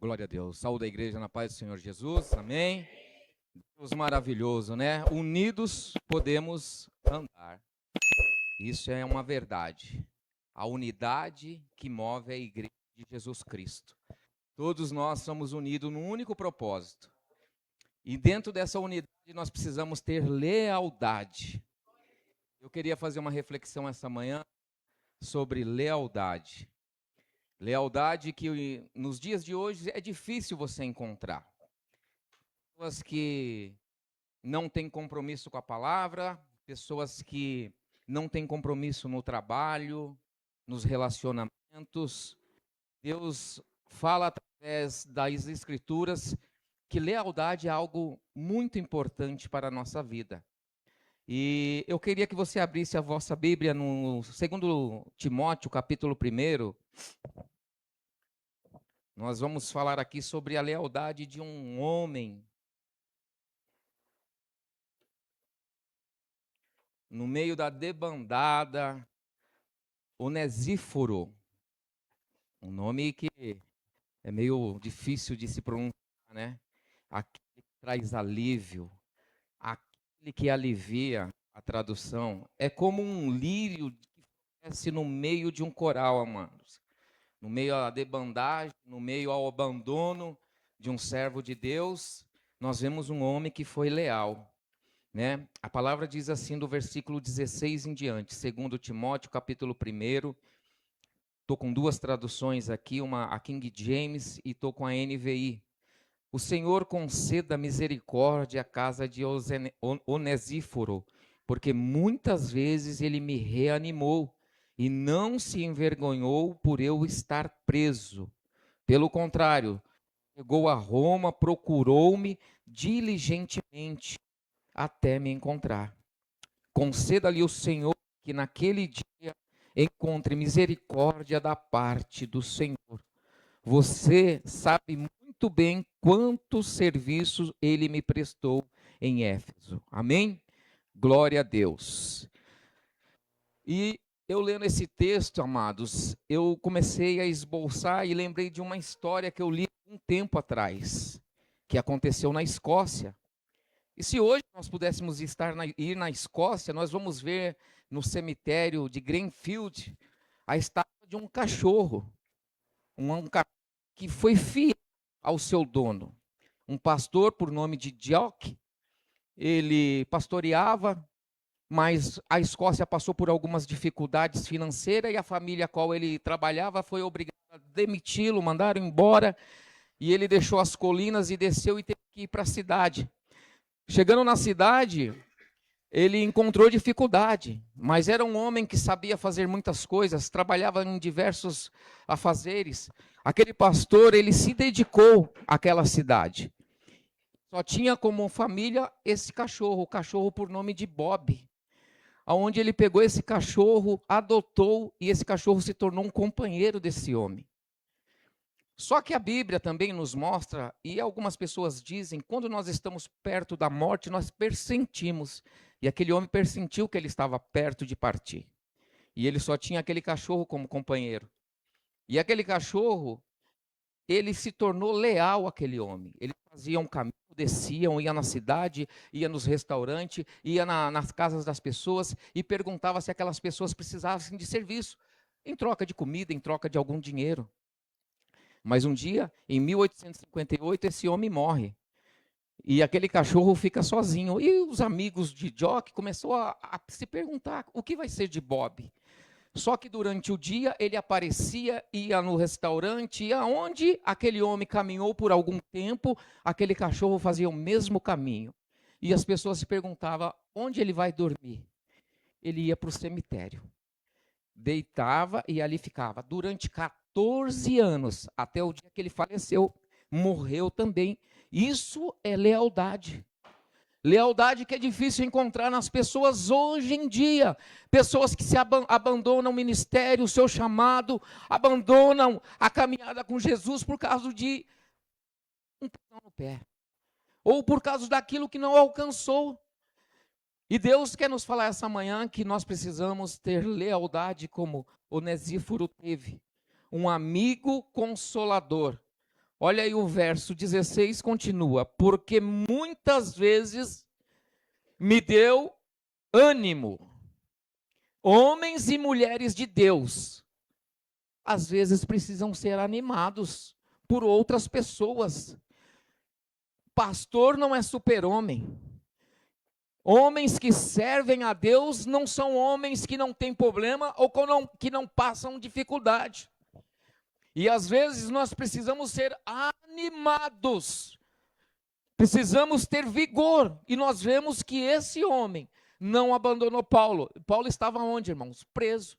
Glória a Deus. Saúde a igreja na paz do Senhor Jesus. Amém. Deus maravilhoso, né? Unidos podemos andar. Isso é uma verdade. A unidade que move a igreja de Jesus Cristo. Todos nós somos unidos num único propósito. E dentro dessa unidade nós precisamos ter lealdade. Eu queria fazer uma reflexão essa manhã sobre lealdade. Lealdade que nos dias de hoje é difícil você encontrar. Pessoas que não têm compromisso com a palavra, pessoas que não têm compromisso no trabalho, nos relacionamentos. Deus fala através das Escrituras que lealdade é algo muito importante para a nossa vida. E eu queria que você abrisse a vossa Bíblia no 2 Timóteo, capítulo 1. Nós vamos falar aqui sobre a lealdade de um homem no meio da debandada, Onesíforo. Um nome que é meio difícil de se pronunciar, né? Aquele que traz alívio, aquele que alivia, a tradução. É como um lírio que cresce no meio de um coral, amados. No meio à debandagem, no meio ao abandono de um servo de Deus, nós vemos um homem que foi leal, né? A palavra diz assim do versículo 16 em diante, 2 Timóteo, capítulo 1. Estou com duas traduções aqui, uma a King James e estou com a NVI. O Senhor conceda misericórdia à casa de Onesíforo, porque muitas vezes ele me reanimou e não se envergonhou por eu estar preso. Pelo contrário, chegou a Roma, procurou-me diligentemente até me encontrar. Conceda-lhe o Senhor que naquele dia encontre misericórdia da parte do Senhor. Você sabe muito bem quantos serviços ele me prestou em Éfeso. Amém? Glória a Deus. E eu lendo esse texto, amados, eu comecei a esboçar e lembrei de uma história que eu li um tempo atrás, que aconteceu na Escócia. E se hoje nós pudéssemos ir na Escócia, nós vamos ver no cemitério de Greenfield a estátua de um cachorro. Um cachorro que foi fiel ao seu dono. Um pastor por nome de Jock, ele pastoreava, mas a Escócia passou por algumas dificuldades financeiras e a família a qual ele trabalhava foi obrigada a demiti-lo, mandaram embora, e ele deixou as colinas e desceu e teve que ir para a cidade. Chegando na cidade, ele encontrou dificuldade, mas era um homem que sabia fazer muitas coisas, trabalhava em diversos afazeres. Aquele pastor, ele se dedicou àquela cidade. Só tinha como família esse cachorro, o cachorro por nome de Bob, aonde ele pegou esse cachorro, adotou, e esse cachorro se tornou um companheiro desse homem. Só que a Bíblia também nos mostra, e algumas pessoas dizem, quando nós estamos perto da morte, nós pressentimos. E aquele homem pressentiu que ele estava perto de partir. E ele só tinha aquele cachorro como companheiro. E aquele cachorro, ele se tornou leal àquele homem. Ele fazia um caminho, descia, ia na cidade, ia nos restaurantes, ia nas casas das pessoas e perguntava se aquelas pessoas precisassem de serviço, em troca de comida, em troca de algum dinheiro. Mas um dia, em 1858, esse homem morre. E aquele cachorro fica sozinho. E os amigos de Jock começaram a se perguntar o que vai ser de Bob. Só que durante o dia ele aparecia, ia no restaurante, e aonde aquele homem caminhou por algum tempo, aquele cachorro fazia o mesmo caminho. E as pessoas se perguntavam onde ele vai dormir. Ele ia para o cemitério. Deitava e ali ficava durante 14 anos, até o dia que ele faleceu, morreu também. Isso é lealdade. Lealdade que é difícil encontrar nas pessoas hoje em dia. Pessoas que se abandonam o ministério, o seu chamado, abandonam a caminhada com Jesus por causa de um pisão no pé. Ou por causa daquilo que não alcançou. E Deus quer nos falar essa manhã que nós precisamos ter lealdade como Onesíforo teve. Um amigo consolador. Olha aí o verso 16 continua: porque muitas vezes me deu ânimo, homens e mulheres de Deus, às vezes precisam ser animados por outras pessoas. Pastor não é super-homem. Homens que servem a Deus não são homens que não têm problema ou que não passam dificuldade. E às vezes nós precisamos ser animados, precisamos ter vigor. E nós vemos que esse homem não abandonou Paulo. Paulo estava onde, irmãos? Preso.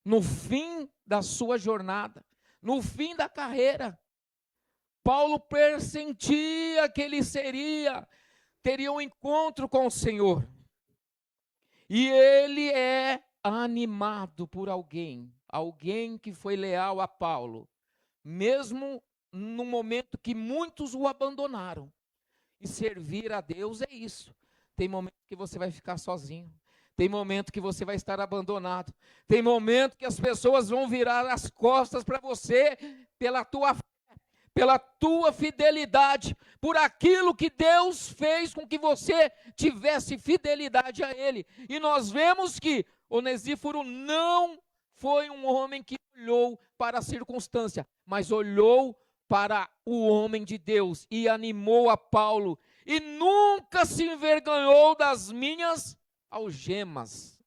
No fim da sua jornada, no fim da carreira. Paulo pressentia que ele teria um encontro com o Senhor. E ele é animado por alguém que foi leal a Paulo, mesmo no momento que muitos o abandonaram. E servir a Deus é isso. Tem momento que você vai ficar sozinho. Tem momento que você vai estar abandonado. Tem momento que as pessoas vão virar as costas para você pela tua fé, pela tua fidelidade, por aquilo que Deus fez com que você tivesse fidelidade a Ele. E nós vemos que Onesíforo não foi um homem que olhou para a circunstância, mas olhou para o homem de Deus e animou a Paulo. E nunca se envergonhou das minhas algemas.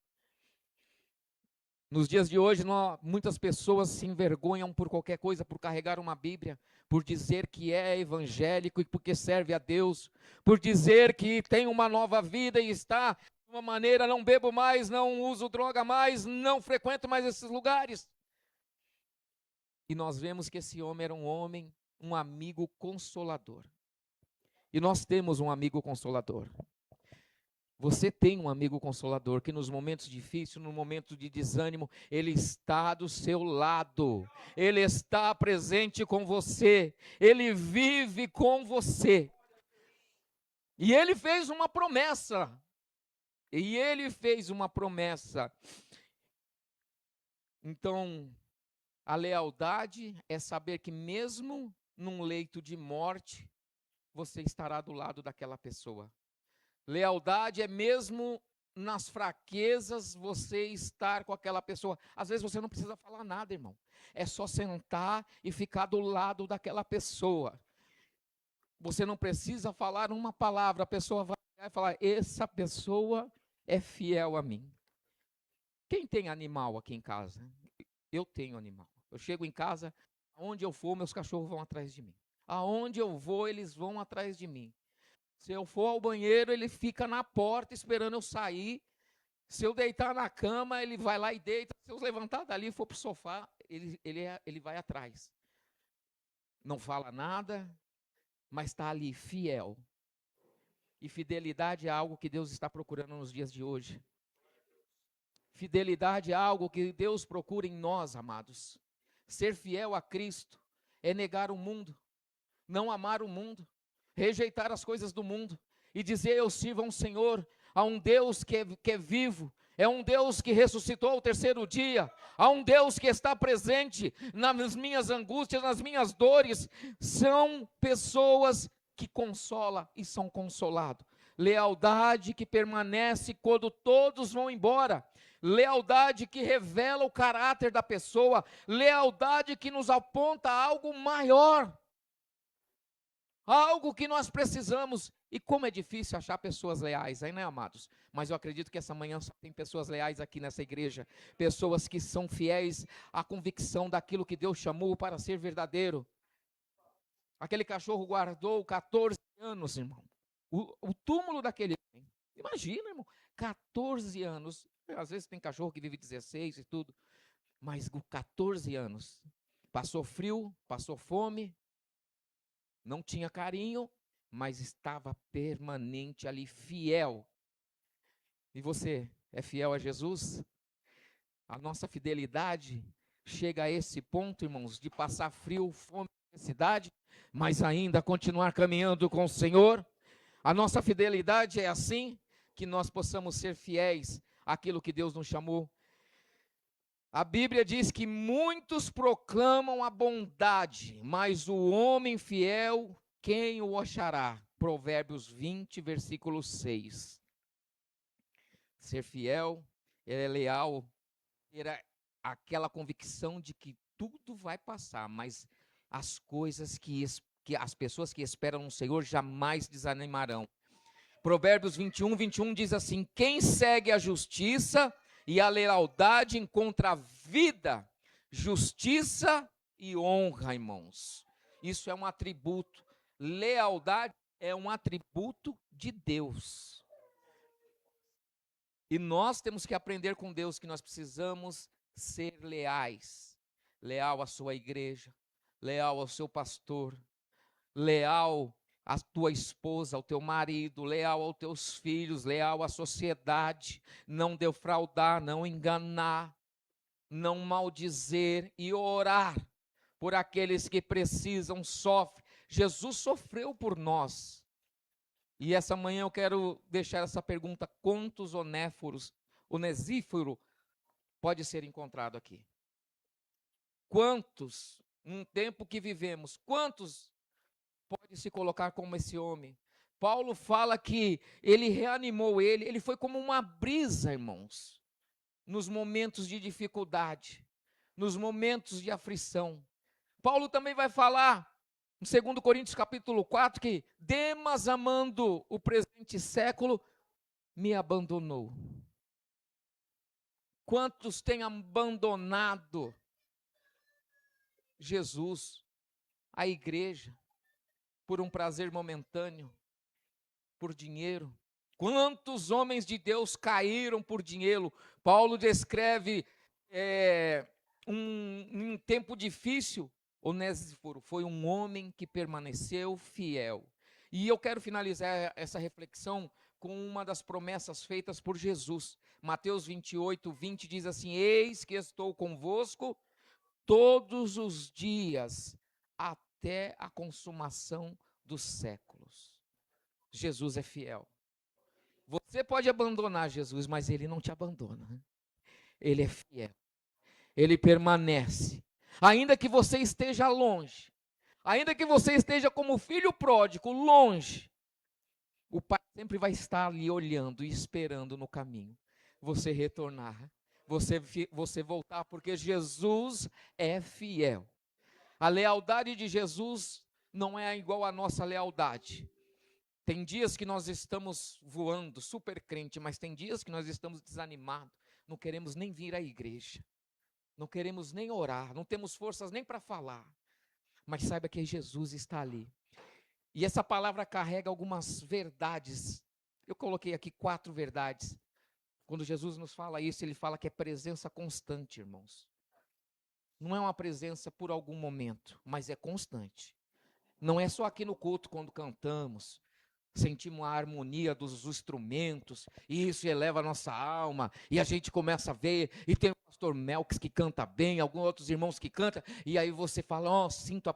Nos dias de hoje, muitas pessoas se envergonham por qualquer coisa, por carregar uma Bíblia, por dizer que é evangélico e porque serve a Deus, por dizer que tem uma nova vida e está de uma maneira, não bebo mais, não uso droga mais, não frequento mais esses lugares. E nós vemos que esse homem era um amigo consolador. E nós temos um amigo consolador. Você tem um amigo consolador que nos momentos difíceis, no momento de desânimo, ele está do seu lado, ele está presente com você, ele vive com você. E ele fez uma promessa, Então, a lealdade é saber que mesmo num leito de morte, você estará do lado daquela pessoa. Lealdade é mesmo nas fraquezas você estar com aquela pessoa. Às vezes você não precisa falar nada, irmão. É só sentar e ficar do lado daquela pessoa. Você não precisa falar uma palavra, a pessoa vai falar: essa pessoa é fiel a mim. Quem tem animal aqui em casa? Eu tenho animal. Eu chego em casa, aonde eu for, meus cachorros vão atrás de mim. Aonde eu vou, eles vão atrás de mim. Se eu for ao banheiro, ele fica na porta esperando eu sair. Se eu deitar na cama, ele vai lá e deita. Se eu levantar dali e for para o sofá, ele vai atrás. Não fala nada, mas está ali fiel. E fidelidade é algo que Deus está procurando nos dias de hoje. Fidelidade é algo que Deus procura em nós, amados. Ser fiel a Cristo é negar o mundo, não amar o mundo, rejeitar as coisas do mundo e dizer: eu sirvo a um Senhor, a um Deus que é vivo, é um Deus que ressuscitou ao terceiro dia, a um Deus que está presente nas minhas angústias, nas minhas dores. São pessoas que consolam e são consolados. Lealdade que permanece quando todos vão embora. Lealdade que revela o caráter da pessoa. Lealdade que nos aponta a algo maior. Algo que nós precisamos. E como é difícil achar pessoas leais, aí, né, amados? Mas eu acredito que essa manhã só tem pessoas leais aqui nessa igreja. Pessoas que são fiéis à convicção daquilo que Deus chamou para ser verdadeiro. Aquele cachorro guardou 14 anos, irmão. O túmulo daquele homem. Imagina, irmão, 14 anos. Às vezes tem cachorro que vive 16 e tudo. Mas 14 anos. Passou frio, passou fome. Não tinha carinho, mas estava permanente ali, fiel. E você é fiel a Jesus? A nossa fidelidade chega a esse ponto, irmãos, de passar frio, fome, necessidade, mas ainda continuar caminhando com o Senhor. A nossa fidelidade é assim, que nós possamos ser fiéis àquilo que Deus nos chamou. A Bíblia diz que muitos proclamam a bondade, mas o homem fiel, quem o achará? Provérbios 20, versículo 6. Ser fiel, é leal, ter aquela convicção de que tudo vai passar, mas as coisas que as pessoas que esperam no Senhor jamais desanimarão. Provérbios 21, 21 diz assim: quem segue a justiça e a lealdade encontra vida, justiça e honra, irmãos. Isso é um atributo. Lealdade é um atributo de Deus. E nós temos que aprender com Deus que nós precisamos ser leais. Leal à sua igreja, leal ao seu pastor, leal à tua esposa, ao teu marido, leal aos teus filhos, leal à sociedade, não defraudar, não enganar, não maldizer e orar por aqueles que precisam, sofrem. Jesus sofreu por nós. E essa manhã eu quero deixar essa pergunta: quantos onesíforo pode ser encontrado aqui? Quantos, num tempo que vivemos, quantos pode se colocar como esse homem? Paulo fala que ele reanimou ele foi como uma brisa, irmãos, nos momentos de dificuldade, nos momentos de aflição. Paulo também vai falar, em 2 Coríntios capítulo 4, que Demas, amando o presente século, me abandonou. Quantos têm abandonado Jesus, a igreja, por um prazer momentâneo, por dinheiro? Quantos homens de Deus caíram por dinheiro? Paulo descreve um tempo difícil. Onésiforo foi um homem que permaneceu fiel. E eu quero finalizar essa reflexão com uma das promessas feitas por Jesus. Mateus 28, 20 diz assim: eis que estou convosco todos os dias, até a consumação dos séculos. Jesus é fiel. Você pode abandonar Jesus, mas Ele não te abandona. Ele é fiel. Ele permanece. Ainda que você esteja longe, ainda que você esteja como filho pródigo, longe, o Pai sempre vai estar ali olhando e esperando no caminho você retornar, você voltar, porque Jesus é fiel. A lealdade de Jesus não é igual à nossa lealdade. Tem dias que nós estamos voando, super crente, mas tem dias que nós estamos desanimados, não queremos nem vir à igreja, não queremos nem orar, não temos forças nem para falar, mas saiba que Jesus está ali. E essa palavra carrega algumas verdades. Eu coloquei aqui 4 verdades. Quando Jesus nos fala isso, Ele fala que é presença constante, irmãos. Não é uma presença por algum momento, mas é constante. Não é só aqui no culto quando cantamos, sentimos a harmonia dos instrumentos, e isso eleva a nossa alma, e a gente começa a ver, e tem o pastor Melks que canta bem, alguns outros irmãos que cantam, e aí você fala: sinto a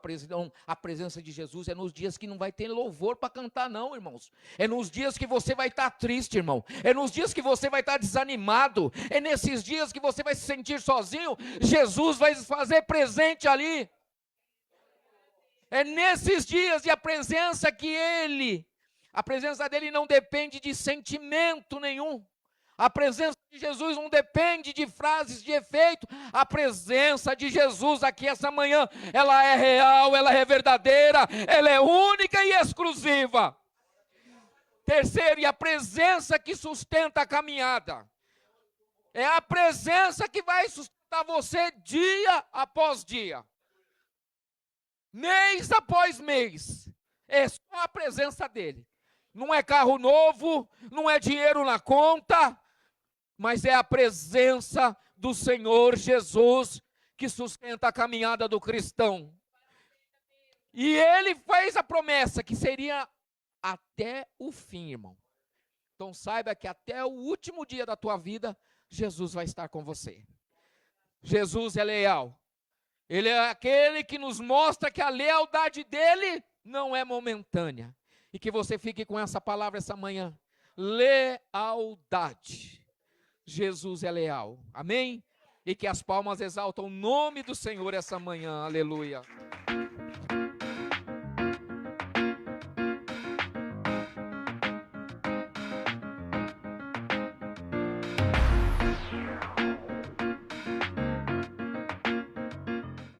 presença de Jesus. É nos dias que não vai ter louvor para cantar não, irmãos. É nos dias que você vai estar triste, irmão. É nos dias que você vai estar desanimado. É nesses dias que você vai se sentir sozinho, Jesus vai se fazer presente ali. É nesses dias, e a presença dele não depende de sentimento nenhum. A presença de Jesus não depende de frases de efeito. A presença de Jesus aqui essa manhã, ela é real, ela é verdadeira, ela é única e exclusiva. Terceiro, e a presença que sustenta a caminhada. É a presença que vai sustentar você dia após dia, mês após mês. É só a presença dele. Não é carro novo, não é dinheiro na conta, mas é a presença do Senhor Jesus que sustenta a caminhada do cristão. E Ele fez a promessa que seria até o fim, irmão. Então saiba que até o último dia da tua vida, Jesus vai estar com você. Jesus é leal. Ele é aquele que nos mostra que a lealdade dele não é momentânea. E que você fique com essa palavra essa manhã: lealdade. Jesus é leal. Amém? e que as palmas exaltam o nome do Senhor essa manhã, aleluia.